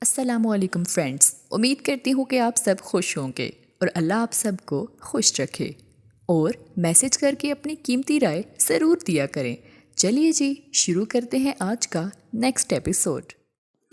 السلام علیکم فرینڈز، امید کرتی ہوں کہ آپ سب خوش ہوں گے اور اللہ آپ سب کو خوش رکھے اور میسج کر کے اپنی قیمتی رائے ضرور دیا کریں۔ چلیے جی شروع کرتے ہیں آج کا نیکسٹ ایپیسوڈ۔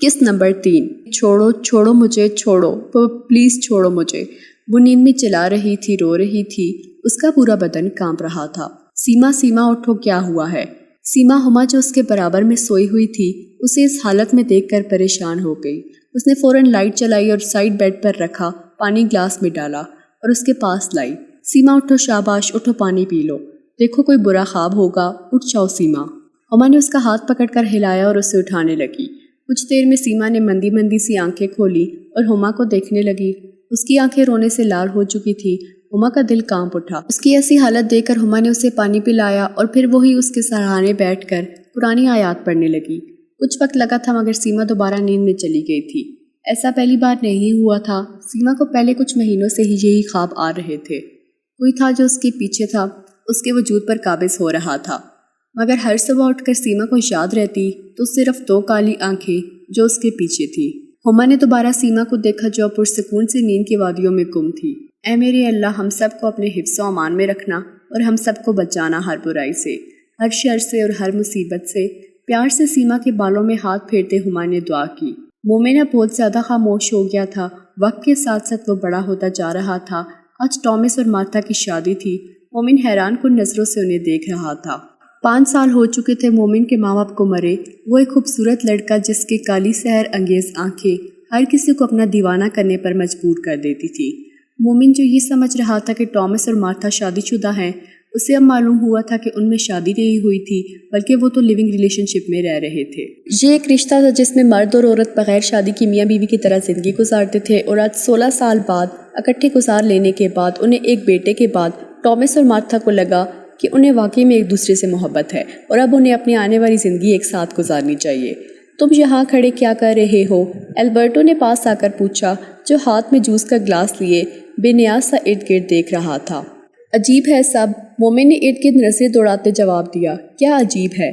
قسط نمبر 3۔ چھوڑو چھوڑو مجھے، چھوڑو پلیز چھوڑو مجھے۔ وہ نیند میں چلا رہی تھی، رو رہی تھی، اس کا پورا بدن کانپ رہا تھا۔ سیما سیما اٹھو، کیا ہوا ہے؟ سیما ہما جو اس کے برابر میں سوئی ہوئی تھی اسے اس حالت میں دیکھ کر پریشان ہو گئی۔ اس نے فوراً لائٹ چلائی اور سائڈ بیڈ پر رکھا، پانی گلاس میں ڈالا اور اس کے پاس لائی۔ سیما اٹھو، شاباش، اٹھو پانی پی لو، دیکھو کوئی برا خواب ہوگا، اٹھ جاؤ سیما۔ ہما نے اس کا ہاتھ پکڑ کر ہلایا اور اسے اٹھانے لگی۔ کچھ دیر میں سیما نے مندی مندی سی آنکھیں کھولی اور ہما کو دیکھنے لگی۔ اس کی آنکھیں رونے سے لال ہو چکی تھی۔ ہما کا دل کانپ اٹھا۔ اس کی ایسی حالت دیکھ کر ہما نے اسے پانی پلایا اور پھر وہی اس کے سرہانے بیٹھ کر پرانی آیات پڑھنے لگی۔ کچھ وقت لگا تھا مگر سیما دوبارہ نیند میں چلی گئی تھی۔ ایسا پہلی بار نہیں ہوا تھا۔ سیما کو پہلے کچھ مہینوں سے ہی یہی خواب آ رہے تھے۔ کوئی تھا جو اس کے پیچھے تھا، اس کے وجود پر قابض ہو رہا تھا۔ مگر ہر صبح اٹھ کر سیما کو یاد رہتی تو صرف 2 کالی آنکھیں جو اس کے پیچھے تھی۔ ہما نے دوبارہ سیما کو دیکھا جو پرسکون سے نیند کی وادیوں میں گم تھی۔ اے میرے اللہ، ہم سب کو اپنے حفظ و امان میں رکھنا اور ہم سب کو بچانا ہر برائی سے، ہر شر سے اور ہر مصیبت سے۔ پیار سے سیما کے بالوں میں ہاتھ پھیرتے ہما نے دعا کی۔ مومنہ بہت زیادہ خاموش ہو گیا تھا۔ وقت کے ساتھ ساتھ وہ بڑا ہوتا جا رہا تھا۔ آج ٹامس اور مارتھا کی شادی تھی۔ مومن حیران کن نظروں سے انہیں دیکھ رہا تھا۔ 5 سال ہو چکے تھے مومن کے ماں باپ کو مرے۔ وہ ایک خوبصورت لڑکا جس کی کالی سحر انگیز آنکھیں ہر کسی کو اپنا دیوانہ کرنے پر مجبور کر دیتی تھی۔ مومن جو یہ سمجھ رہا تھا کہ ٹامس اور مارتھا شادی شدہ ہیں، اسے اب معلوم ہوا تھا کہ ان میں شادی نہیں ہوئی تھی بلکہ وہ تو لیونگ ریلیشن شپ میں رہ رہے تھے۔ یہ ایک رشتہ تھا جس میں مرد اور عورت بغیر شادی کی میاں بیوی کی طرح زندگی گزارتے تھے، اور آج 16 سال بعد اکٹھے گزار لینے کے بعد انہیں ایک بیٹے کے بعد ٹامس اور مارتھا کو لگا کہ انہیں واقعی میں ایک دوسرے سے محبت ہے اور اب انہیں اپنی آنے والی زندگی ایک ساتھ گزارنی چاہیے۔ تم یہاں کھڑے کیا کر رہے ہو؟ البرٹو نے پاس آ کر پوچھا، جو ہاتھ میں جوس کا گلاس لیے بے نیاز سا ارد گرد دیکھ رہا تھا۔ عجیب ہے سب، مومن نے ارد گرد نظریں دوڑاتے جواب دیا۔ کیا عجیب ہے؟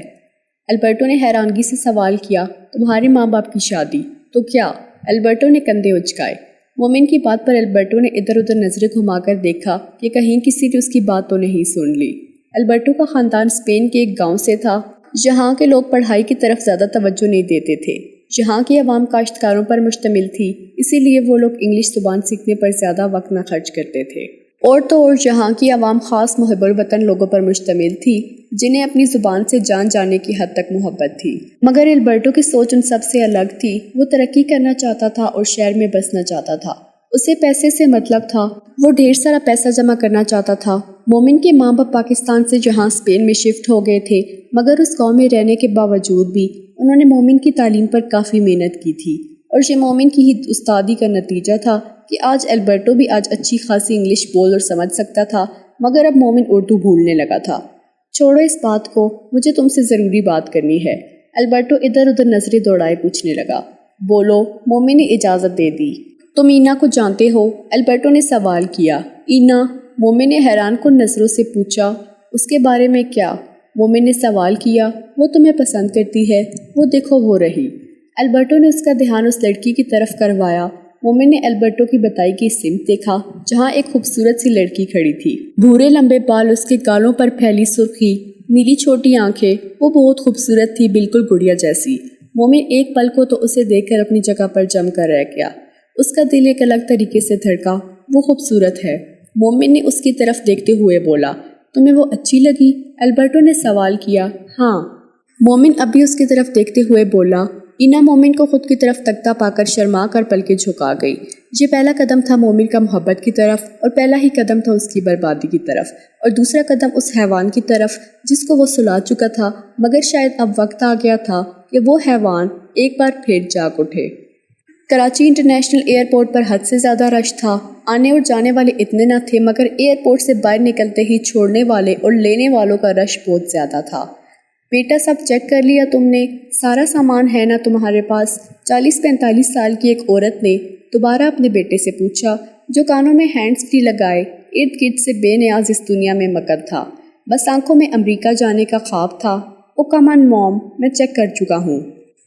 البرٹو نے حیرانگی سے سوال کیا۔ تمہارے ماں باپ کی شادی تو کیا؟ البرٹو نے کندھے اچکائے۔ مومن کی بات پر البرٹو نے ادھر ادھر نظریں گھما کر دیکھا کہ کہیں کسی نے اس کی بات تو نہیں سن لی۔ البرٹو کا خاندان اسپین کے ایک گاؤں سے تھا جہاں کے لوگ پڑھائی کی طرف زیادہ توجہ نہیں دیتے تھے۔ جہاں کی عوام کاشتکاروں پر مشتمل تھی، اسی لیے وہ لوگ انگلش زبان سیکھنے پر زیادہ وقت نہ خرچ کرتے تھے۔ اور تو اور جہاں کی عوام خاص محب الوطن لوگوں پر مشتمل تھی جنہیں اپنی زبان سے جان جانے کی حد تک محبت تھی۔ مگر البرٹو کی سوچ ان سب سے الگ تھی۔ وہ ترقی کرنا چاہتا تھا اور شہر میں بسنا چاہتا تھا۔ اسے پیسے سے مطلب تھا، وہ ڈھیر سارا پیسہ جمع کرنا چاہتا تھا۔ مومن کے ماں باپ پاکستان سے جہاں اسپین میں شفٹ ہو گئے تھے، مگر اس گاؤں میں رہنے کے باوجود بھی انہوں نے مومن کی تعلیم پر کافی محنت کی تھی، اور یہ مومن کی ہی استادی کا نتیجہ تھا کہ آج البرٹو بھی آج اچھی خاصی انگلش بول اور سمجھ سکتا تھا، مگر اب مومن اردو بھولنے لگا تھا۔ چھوڑو اس بات کو، مجھے تم سے ضروری بات کرنی ہے۔ البرٹو ادھر ادھر نظریں دوڑائے پوچھنے لگا۔ بولو، مومن نے اجازت دے دی۔ تم اینا کو جانتے ہو؟ البرٹو نے سوال کیا۔ اینا؟ مومن نے حیران کن نظروں سے پوچھا۔ اس کے بارے میں کیا؟ مومن نے سوال کیا۔ وہ تمہیں پسند کرتی ہے، وہ دیکھو وہ رہی۔ البرٹو نے اس کا دھیان اس لڑکی کی طرف کروایا۔ مومن نے البرٹو کی بتائی کی سمت دیکھا جہاں ایک خوبصورت سی لڑکی کھڑی تھی۔ بھورے لمبے بال، اس کے گالوں پر پھیلی سرخی، نیلی چھوٹی آنکھیں، وہ بہت خوبصورت تھی، بالکل گڑیا جیسی۔ مومن ایک پل کو تو اسے دیکھ کر اپنی جگہ پر جم کر رہ گیا۔ اس کا دل ایک الگ طریقے سے دھڑکا۔ وہ خوبصورت ہے، مومن نے اس کی طرف دیکھتے ہوئے بولا۔ تمہیں وہ اچھی لگی؟ البرٹو نے سوال کیا۔ ہاں، مومن اب بھی اس کی طرف دیکھتے ہوئے بولا۔ اینا مومن کو خود کی طرف تکتا پا کر شرما کر پلکیں جھکا گئی۔ یہ پہلا قدم تھا مومن کا محبت کی طرف، اور پہلا ہی قدم تھا اس کی بربادی کی طرف، اور دوسرا قدم اس حیوان کی طرف جس کو وہ سلا چکا تھا، مگر شاید اب وقت آ گیا تھا کہ وہ حیوان ایک بار پھر جاگ اٹھے۔ کراچی انٹرنیشنل ایئرپورٹ پر حد سے زیادہ رش تھا۔ آنے اور جانے والے اتنے نہ تھے، مگر ایئرپورٹ سے باہر نکلتے ہی چھوڑنے والے اور لینے والوں کا رش بہت زیادہ تھا۔ بیٹا سب چیک کر لیا تم نے؟ سارا سامان ہے نا تمہارے پاس؟ 40-45 سال کی ایک عورت نے دوبارہ اپنے بیٹے سے پوچھا، جو کانوں میں ہینڈز فری لگائے ارد گرد سے بے نیاز اس دنیا میں مگن تھا۔ بس آنکھوں میں امریکہ جانے کا خواب تھا۔ او کم آن موم، میں چیک کر چکا ہوں۔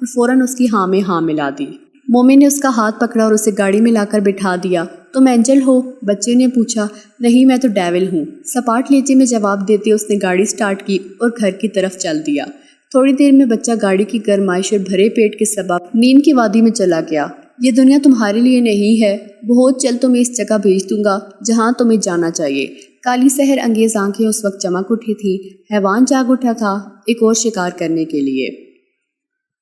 اور فوراً اس کی ہاں میں ہاں ملا دی۔ مومن نے اس کا ہاتھ پکڑا اور اسے گاڑی میں لا کر بٹھا دیا۔ تم اینجل ہو؟ بچے نے پوچھا۔ نہیں، میں تو ڈیول ہوں، سپاٹ لہجے میں جواب دیتے اس نے گاڑی سٹارٹ کی اور گھر کی طرف چل دیا۔ تھوڑی دیر میں بچہ گاڑی کی گرمائش اور بھرے پیٹ کے سبب نیند کی وادی میں چلا گیا۔ یہ دنیا تمہارے لیے نہیں ہے، بہت جلد تمہیں اس جگہ بھیج دوں گا جہاں تمہیں جانا چاہیے۔ کالی سحر انگیز آنکھیں اس وقت چمک اٹھی تھی۔ حیوان جاگ اٹھا تھا ایک اور شکار کرنے کے لیے۔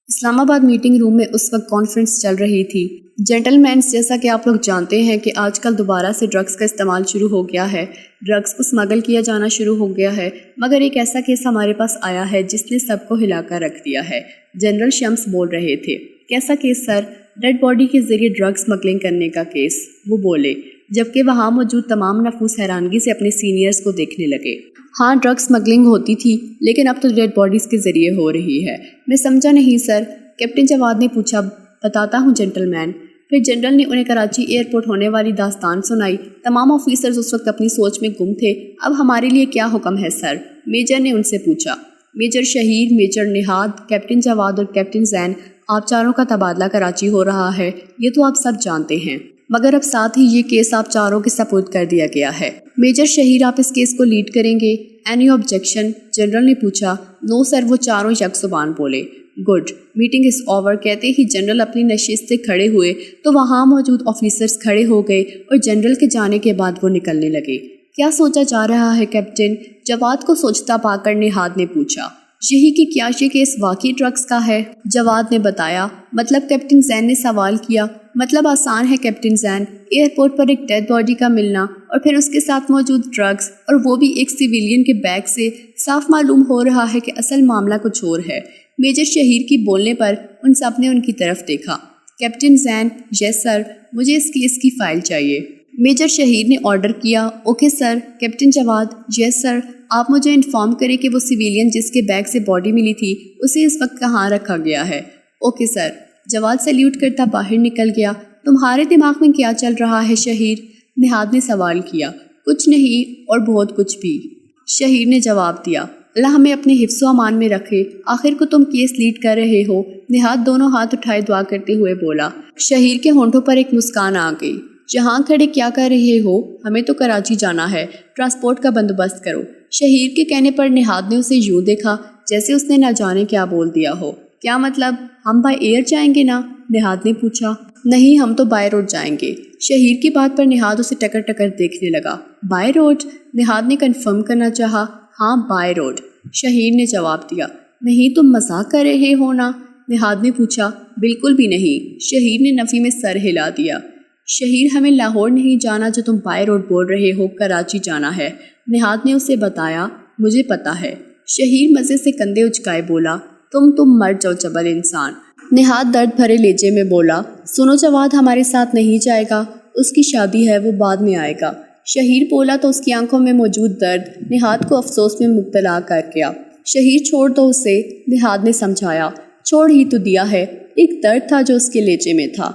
اسلام آباد میٹنگ روم میں اس وقت کانفرنس چل رہی تھی۔ جینٹل مینس، جیسا کہ آپ لوگ جانتے ہیں کہ آج کل دوبارہ سے ڈرگز کا استعمال شروع ہو گیا ہے، ڈرگز کو اسمگل کیا جانا شروع ہو گیا ہے، مگر ایک ایسا کیس ہمارے پاس آیا ہے جس نے سب کو ہلا کر رکھ دیا ہے۔ جنرل شمس بول رہے تھے۔ کیسا کیس سر؟ ڈیڈ باڈی کے ذریعے ڈرگز اسمگلنگ کرنے کا کیس، وہ بولے، جبکہ وہاں موجود تمام نفوس حیرانگی سے اپنے سینئرز کو دیکھنے لگے۔ ہاں، ڈرگز اسمگلنگ ہوتی تھی لیکن اب تو ڈیڈ باڈیز کے ذریعے ہو رہی ہے۔ میں سمجھا نہیں سر، کیپٹن جواد نے پوچھا۔ بتاتا ہوں جنٹل مین۔ پھر جنرل نے انہیں کراچی ایئرپورٹ ہونے والی داستان سنائی۔ تمام آفیسرز اس وقت اپنی سوچ میں گم تھے۔ اب ہمارے لیے کیا حکم ہے سر؟ میجر نے ان سے پوچھا۔ میجر شہیر، میجر نہاد، کیپٹن جواد اور کیپٹن زین، آپ چاروں کا تبادلہ کراچی ہو رہا ہے، یہ تو آپ سب جانتے ہیں، مگر اب ساتھ ہی یہ کیس آپ چاروں کے سپرد کر دیا گیا ہے۔ میجر شہیر، آپ اس کیس کو لیڈ کریں گے؟ Any objection? جنرل نے پوچھا۔ نو سر، وہ چاروں یک زبان بولے۔ گڈ، میٹنگ از اوور کہتے ہی جنرل اپنی نشست سے کھڑے ہوئے تو وہاں موجود آفیسرز کھڑے ہو گئے اور جنرل کے جانے کے بعد وہ نکلنے لگے۔ کیا سوچا جا رہا ہے کیپٹن؟ جواد کو سوچتا پا کر نہاد نے پوچھا۔ یہی کہ کیا یہ کیس واقعی ڈرگز کا ہے؟ جواد نے بتایا۔ مطلب؟ کیپٹن زین نے سوال کیا۔ مطلب آسان ہے کیپٹن زین، ایئرپورٹ پر ایک ڈیڈ باڈی کا ملنا اور پھر اس کے ساتھ موجود ڈرگز، اور وہ بھی ایک سویلین کے بیگ سے، صاف معلوم ہو رہا ہے کہ اصل معاملہ کچھ اور ہے۔ میجر شہیر کی بولنے پر ان سب نے ان کی طرف دیکھا۔ کیپٹن زین، یس سر، مجھے اس کیس کی فائل چاہیے۔ میجر شہیر نے آرڈر کیا۔ Okay sir. کیپٹن جواد، یس سر، آپ مجھے انفارم کریں کہ وہ سویلین جس کے بیگ سے باڈی ملی تھی اسے اس وقت کہاں رکھا گیا ہے۔ Okay sir. جواد سلیوٹ کرتا باہر نکل گیا۔ تمہارے دماغ میں کیا چل رہا ہے شہیر؟ نہاد نے سوال کیا۔ کچھ نہیں اور بہت کچھ بھی، شہیر نے جواب دیا۔ اللہ ہمیں اپنے حفظ و امان میں رکھے، آخر کو تم کیس لیڈ کر رہے ہو۔ نہاد دونوں ہاتھ اٹھائے دعا کرتے ہوئے بولا۔ شہیر کے ہونٹوں پر ایک مسکان آ گئی۔ جہاں کھڑے کیا کر رہے ہو؟ ہمیں تو کراچی جانا ہے، ٹرانسپورٹ کا بندوبست کرو۔ شہیر کے کہنے پر نہاد نے اسے یوں دیکھا جیسے اس نے نہ جانے کیا بول دیا ہو۔ کیا مطلب؟ ہم بائی ایئر جائیں گے نا؟ نہاد نے پوچھا۔ نہیں، ہم تو بائی روڈ جائیں گے۔ شہیر کی بات پر نہاد اسے ٹکر ٹکر دیکھنے لگا۔ By road? نہاد نے کنفرم کرنا چاہا۔ ہاں، بائی روڈ، شہیر نے جواب دیا۔ نہیں، تم مذاق کر رہے ہو نا؟ نہاد نے پوچھا۔ بالکل بھی نہیں، شہیر نے نفی میں سر ہلا دیا۔ شہیر، ہمیں لاہور نہیں جانا جو تم بائی روڈ بول رہے ہو، کراچی جانا ہے۔ نہاد نے اسے بتایا۔ مجھے پتا ہے۔ شہیر مزے سے کندھے اچکائے بولا۔ تم مر جاؤ چبل انسان۔ نہاد درد بھرے لہجے میں بولا۔ سنو، جواد ہمارے ساتھ نہیں جائے گا، اس کی شادی ہے، وہ بعد میں آئے گا۔ شہیر بولا تو اس کی آنکھوں میں موجود درد نہاد کو افسوس میں مبتلا کر گیا۔ شہیر، چھوڑ دو اسے، نہاد نے سمجھایا۔ چھوڑ ہی تو دیا ہے، ایک درد تھا جو اس کے لہجے میں تھا۔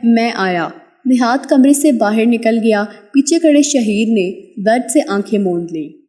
میں آیا۔ نہاد کمرے سے باہر نکل گیا۔ پیچھے کھڑے شہیر نے درد سے آنکھیں موند لیں۔